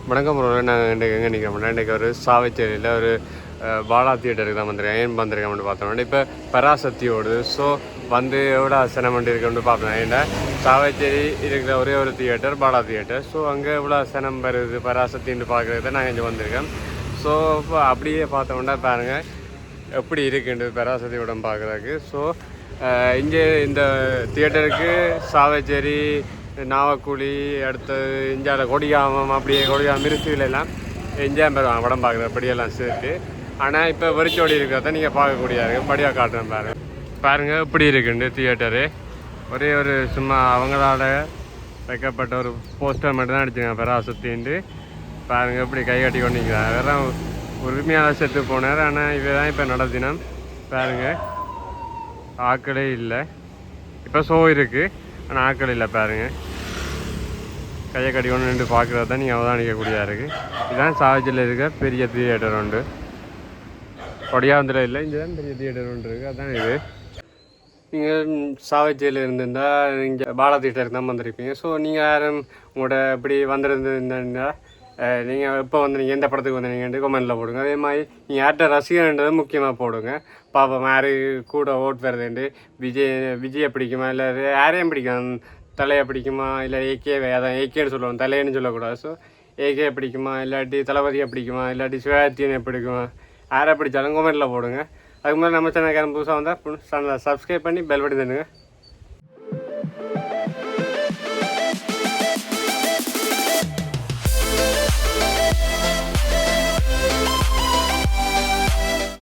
வணக்கம் ப்ரோ. நாங்கள் இன்றைக்கு எங்கே நிற்கிறோம்னா இன்றைக்கி ஒரு சாவச்சேரியில் ஒரு பாலா தியேட்டருக்கு தான் வந்திருக்கேன். ஏன் வந்திருக்கேன் பார்த்தோம்னா இப்போ பராசக்தி ஓடுது. ஸோ வந்து எவ்வளோ சினம் இருக்குன்னு பார்ப்பேன். ஏன்னா சாவச்சேரி இருக்கிற ஒரே ஒரு தியேட்டர் பாலா தியேட்டர். ஸோ அங்கே எவ்வளோ சினம் வருது பராசக்தின்னு பார்க்குறது தான் நாங்கள் இங்கே வந்திருக்கேன். ஸோ இப்போ அப்படியே பார்த்தோம்னா பாருங்கள் எப்படி இருக்குன்றது பராசக்தி உடம்பு பார்க்குறதுக்கு. ஸோ இங்கே இந்த தியேட்டருக்கு சாவச்சேரி நாவக்குழி அடுத்து இந்தியாவில் கொடியாமம் அப்படியே கொடியாமம் மிருசுவிலெல்லாம் எஞ்சாம் பெறுவாங்க படம் பார்க்குற படியெல்லாம் சேர்த்து. ஆனால் இப்போ வெறிச்சோடி இருக்கிறத நீங்கள் பார்க்கக்கூடிய இருக்குது. படியாக காட்டுறேன் பாருங்கள் இப்படி இருக்குண்டு தியேட்டரு. ஒரே ஒரு சும்மா அவங்களால வைக்கப்பட்ட ஒரு போஸ்டர் மட்டும் தான் அடிச்சுங்க பராசக்தின்ட்டு. பாருங்கள் இப்படி கை கட்டி கொண்டு நிற்கிறாங்க. வேறு உரிமையாளர் செத்து போனார். ஆனால் இவ தான் இப்போ நடத்தினோம். பாருங்கள் ஆக்களே இல்லை. இப்போ ஷோ இருக்குது ஆனால் ஆக்கள் இல்லை. பாருங்கள் கையை கட்டி கொண்டு நின்று பார்க்குறது தான் நீங்கள் அவதானிக்கக்கூடியதாக இருக்குது. இதுதான் சாவச்சேரியில் இருக்க பெரிய தியேட்டர் உண்டு. கொடியாந்தில் இல்லை, இங்கே தான் பெரிய தியேட்டர் ஒன்று இருக்குது. அதுதான் இது. நீங்கள் சாவச்சேரியில் இருந்திருந்தால் இங்கே பாலா தியேட்டருக்கு தான் வந்திருப்பீங்க. ஸோ நீங்கள் யாரும் உங்களோட இப்படி வந்திருந்தீங்கன்னா நீங்கள் எப்போ வந்து நீங்கள் எந்த படத்துக்கு வந்தீங்கன்ட்டு கமெண்டில் போடுங்க. அதே மாதிரி நீங்கள் யார்கிட்ட ரசிகர்ன்றது முக்கியமாக போடுங்க. பாப்போம் யார் கூட ஓட் வருதுன்ட்டு. விஜயை பிடிக்குமா இல்லை யாரையும் பிடிக்கும், தலையை பிடிக்குமா இல்லை ஏகேவை, அதான் ஏகேன்னு சொல்லுவோம், தலையன்னு சொல்லக்கூடாது. ஸோ ஏகே பிடிக்குமா இல்லாட்டி தளபதியை பிடிக்குமா இல்லாட்டி சிவாஜியனை பிடிக்குமா, யாரை பிடிச்சாலும் கமெண்டில் போடுங்க. அதுக்கு முன்னாடி நம்ம சேனல் புதுசாக வந்தால் சேனலை சப்ஸ்கிரைப் பண்ணி பெல் பட்டன் தருங்க.